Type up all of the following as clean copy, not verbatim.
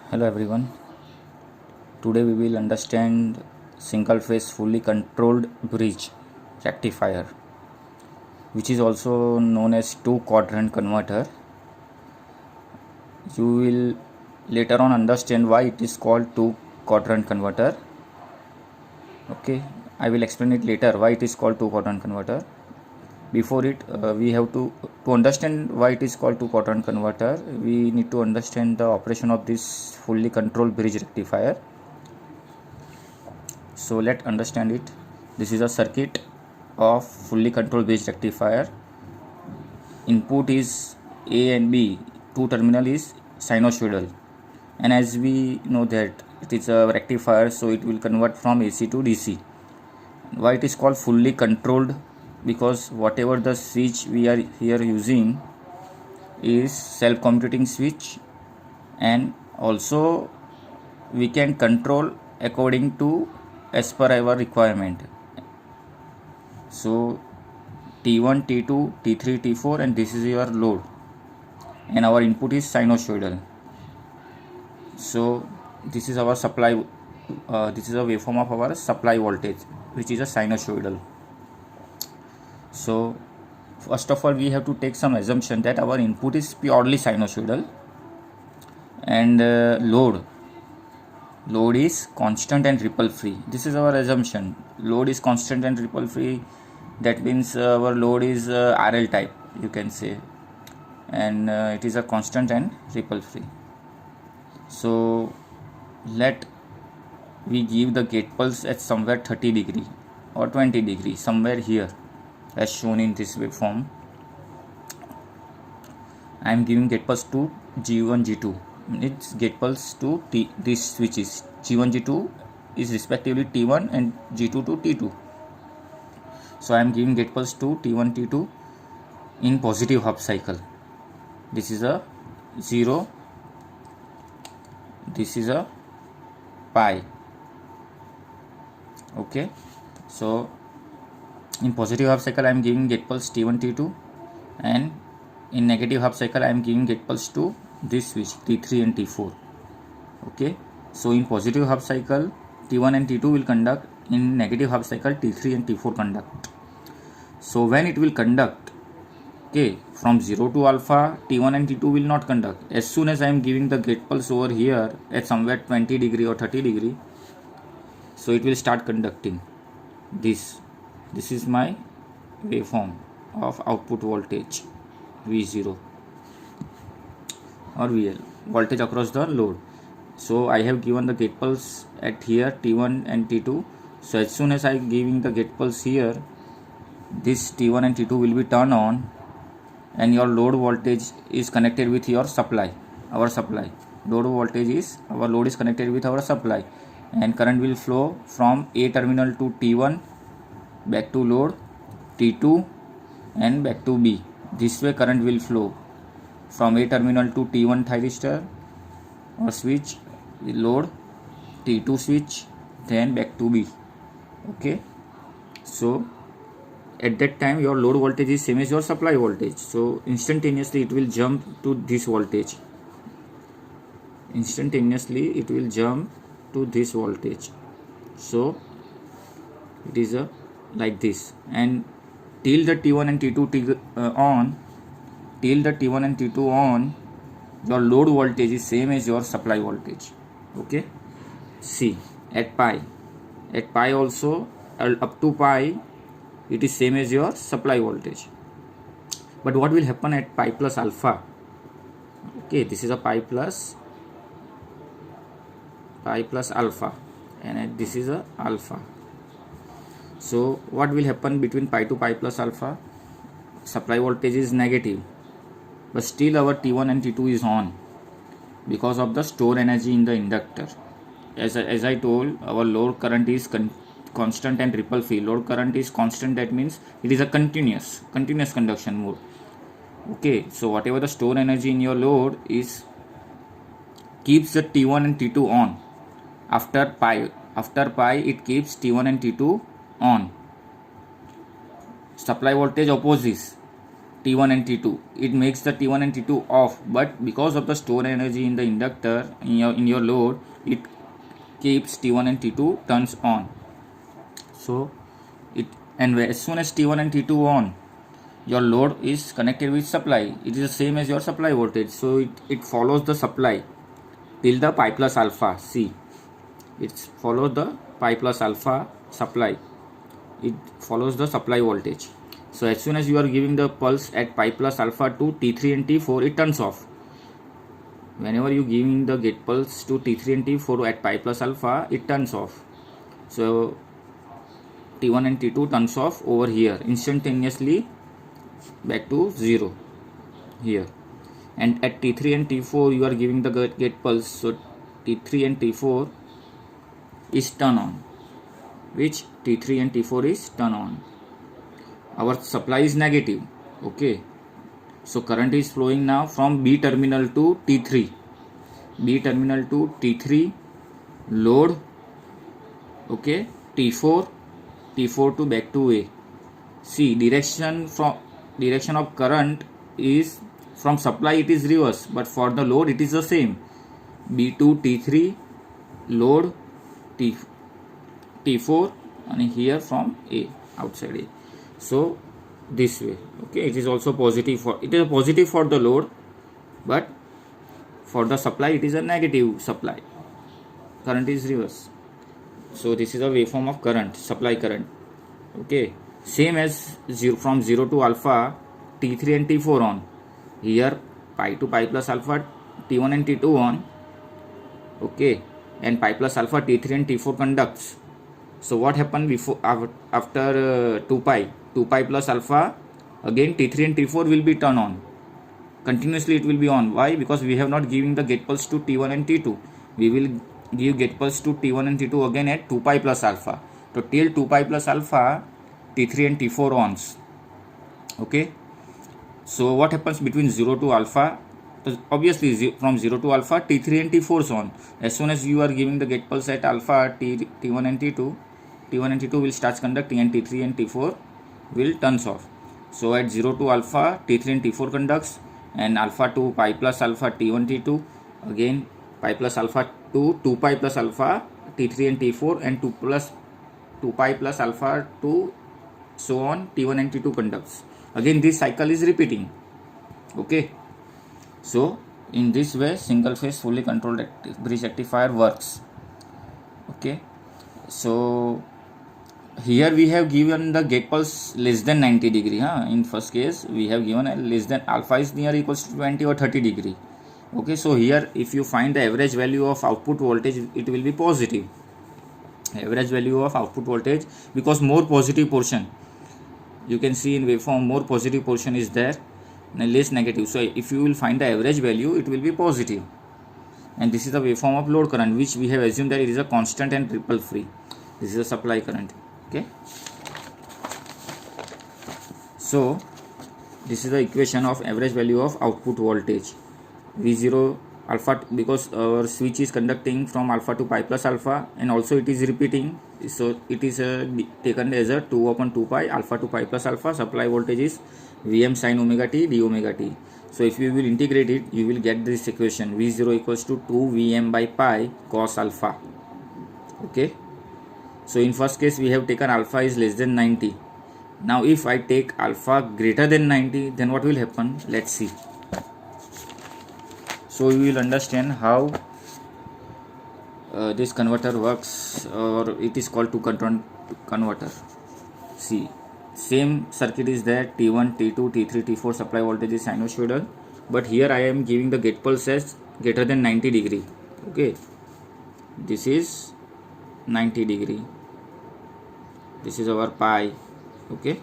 Hello everyone. Today we will understand single phase fully controlled bridge rectifier, which is also known as two quadrant converter. You will later on understand why it is called two quadrant converter. Okay, I will explain it later why it is called two quadrant converter. Before it, we have to understand why it is called two quadrant converter. We need to understand the operation of this fully controlled bridge rectifier. So let's understand it. This is a circuit of fully controlled bridge rectifier. Input is A and B. Two terminal is sinusoidal, and as we know that it is a rectifier, so it will convert from AC to DC. Why it is called fully controlled? Because whatever the switch we are here using is self-commuting switch, and also we can control according to as per our requirement. So T1, T2, T3, T4, and this is your load, and our input is sinusoidal. So this is our supply, this is a waveform of our supply voltage, which is a sinusoidal. So first of all, we have to take some assumption that our input is purely sinusoidal, and load is constant and ripple free. This is our assumption. Load is constant and ripple free. That means our load is RL type, you can say, and it is a constant and ripple free. So let we give the gate pulse at somewhere 30 degree or 20 degree, somewhere here as shown in this waveform. I am giving gate pulse to G1, G2. It's gate pulse to these switches. G1, G2 is respectively T1 and G2 to T2. So I am giving gate pulse to T1, T2 in positive half cycle. This is a 0. This is a pi. Okay. So in positive half cycle I am giving gate pulse T1, T2, and in negative half cycle I am giving gate pulse to this switch T3 and T4. Okay. So in positive half cycle T1 and T2 will conduct, in negative half cycle T3 and T4 conduct. So when it will conduct, okay, from 0 to alpha, T1 and T2 will not conduct. As soon as I am giving the gate pulse over here at somewhere 20 degree or 30 degree, so it will start conducting. This is my waveform of output voltage V0 or VL, voltage across the load. So I have given the gate pulse at here T1 and T2. So as soon as I am giving the gate pulse here, this T1 and T2 will be turned on, and your load voltage is connected with your supply, our supply. Load voltage is, our load is connected with our supply, and current will flow from A terminal to T1 back to load T2 and back to B. This way current will flow from A terminal to T1 thyristor or switch load, T2 switch, then back to B. Okay. So at that time your load voltage is same as your supply voltage, so instantaneously it will jump to this voltage. So it is like this, and till the T1 and T2 on, your load voltage is same as your supply voltage. Okay. See, at pi also, up to pi it is same as your supply voltage. But what will happen at pi plus alpha? Okay, this is a pi plus alpha, and this is a alpha. So what will happen between pi to pi plus alpha? Supply voltage is negative, but still our T1 and T2 is on because of the stored energy in the inductor. As I told, our load current is constant and ripple free. Load current is constant, that means it is a continuous conduction mode. Okay, so whatever the stored energy in your load is keeps the T1 and T2 on. After pi it keeps T1 and T2 on. Supply voltage opposes T1 and T2. It makes the T1 and T2 off, but because of the stored energy in the inductor in your load, it keeps T1 and T2 turns on. So as soon as T1 and T2 on, your load is connected with supply. It is the same as your supply voltage, so it follows the supply till the pi plus alpha. See, it follows the pi plus alpha supply. It follows the supply voltage. So as soon as you are giving the pulse at pi plus alpha to T3 and T4, it turns off. Whenever you giving the gate pulse to T3 and T4 at pi plus alpha, it turns off. So T1 and T2 turns off over here instantaneously, back to 0 here. And at T3 and T4 you are giving the gate pulse, so T3 and T4 is turn on, which T3 and T4 is turn on. Our supply is negative. Okay, so current is flowing now from B terminal to T3, B terminal to T3 load. Okay, T4 to back to A. See, direction of current is from supply, it is reverse, but for the load it is the same. B to T3 load, T4, and here from A, outside A. So this way. Okay, it is also positive for, it is a positive for the load, but for the supply it is a negative supply. Current is reverse. So this is a waveform of current, supply current. Okay, same as from 0 to alpha, T3 and T4 on. Here pi to pi plus alpha, T1 and T2 on. Okay, and pi plus alpha, T3 and T4 conducts. So what happened before, after 2 pi plus alpha, again T3 and T4 will be turned on. Continuously it will be on. Why? Because we have not given the gate pulse to T1 and T2. We will give gate pulse to T1 and T2 again at 2 pi plus alpha. So till 2 pi plus alpha, T3 and T4 ons. Okay. So what happens between 0 to alpha? Obviously from 0 to alpha, T3 and T4 is on. As soon as you are giving the gate pulse at alpha, T1 and T2, T1 and T2 will start conducting, and T3 and T4 will turns off. So at 0 to alpha, T3 and T4 conducts, and alpha to pi plus alpha, T1 T2, again pi plus alpha to 2 pi plus alpha, T3 and T4, and 2 pi plus alpha to so on, T1 and T2 conducts. Again this cycle is repeating. Okay, so in this way single phase fully controlled bridge rectifier works. Okay, so here we have given the gate pulse less than 90 degree. In first case we have given a less than alpha is near equals to 20 or 30 degree. Okay, so here if you find the average value of output voltage, it will be positive. Average value of output voltage, because more positive portion, you can see in waveform more positive portion is there and less negative. So if you will find the average value, it will be positive. And this is the waveform of load current, which we have assumed that it is a constant and ripple free. This is a supply current. Okay, so this is the equation of average value of output voltage V0 alpha, because our switch is conducting from alpha to pi plus alpha, and also it is repeating, so it is taken as a 2 upon 2 pi alpha to pi plus alpha. Supply voltage is Vm sin omega t d omega t. So if you will integrate it, you will get this equation, V0 equals to 2 Vm by pi cos alpha. Okay, so in first case we have taken alpha is less than 90. Now if I take alpha greater than 90, then what will happen? Let's see. So you will understand how this converter works, or it is called two converter. See, same circuit is there, T1, T2, T3, T4 supply voltage is sinusoidal, but here I am giving the gate pulse as greater than 90 degree. Okay, this is 90 degree, this is our pi. Okay,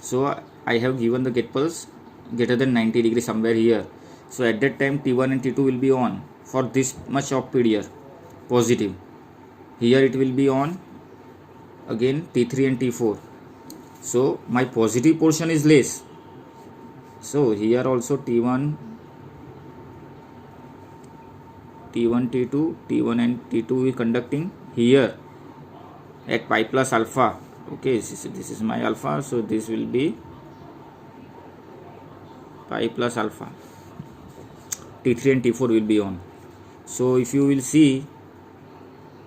so I have given the gate pulse greater than 90 degree somewhere here. So at that time T1 and T2 will be on for this much of period, positive. Here it will be on again T3 and T4. So my positive portion is less. So here also T1, T2, T1 and T2 is conducting here at pi plus alpha. Okay, this is my alpha, so this will be pi plus alpha, T3 and T4 will be on. So if you will see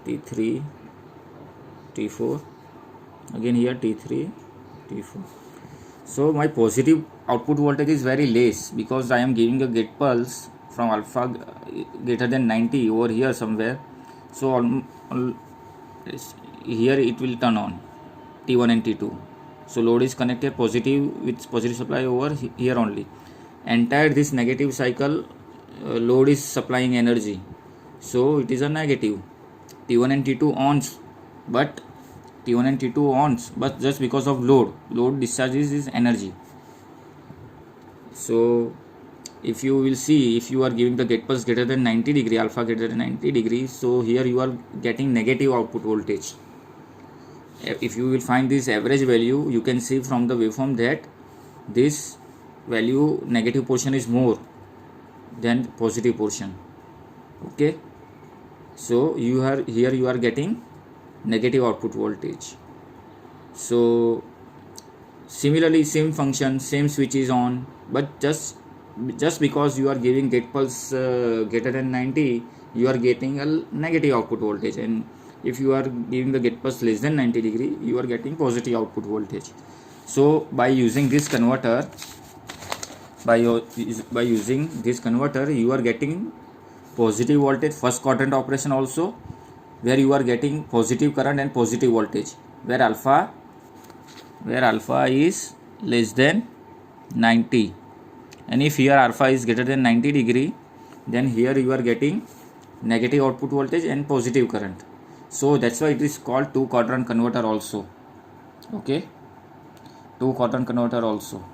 T3, T4, again here T3, T4. So my positive output voltage is very less because I am giving a gate pulse from alpha greater than 90 over here somewhere. So here it will turn on T1 and T2. So load is connected positive with positive supply over here only. Entire this negative cycle load is supplying energy. So it is a negative. T1 and T2 ons, but T1 and T2 ons, but just because of load discharges is energy. So if you will see, if you are giving the gate pulse greater than 90 degree, alpha greater than 90 degrees, so here you are getting negative output voltage. If you will find this average value, you can see from the waveform that this value negative portion is more than positive portion. Okay, so here you are getting negative output voltage. So similarly, same function, same switch is on, but just because you are giving gate pulse greater than 90, you are getting a negative output voltage, and if you are giving the gate pulse less than 90 degree, you are getting positive output voltage. So by using this converter, by using this converter, you are getting positive voltage first quadrant operation also, where you are getting positive current and positive voltage, where alpha is less than 90, and if here alpha is greater than 90 degree, then here you are getting negative output voltage and positive current. So that's why it is called two quadrant converter also. Okay, two quadrant converter also,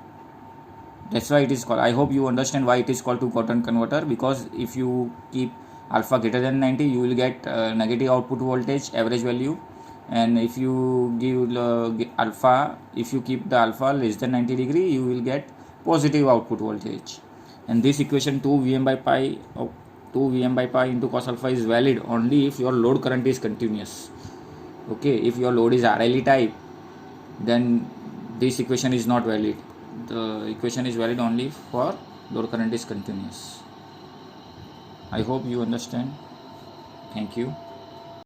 that's why it is called. I hope you understand why it is called two quadrant converter, because if you keep alpha greater than 90, you will get negative output voltage average value, and if you give alpha, if you keep the alpha less than 90 degree, you will get positive output voltage. And this equation 2 Vm by pi into cos alpha is valid only if your load current is continuous. Okay, if your load is RLE type, then this equation is not valid. The equation is valid only for load current is continuous. I hope you understand. Thank you.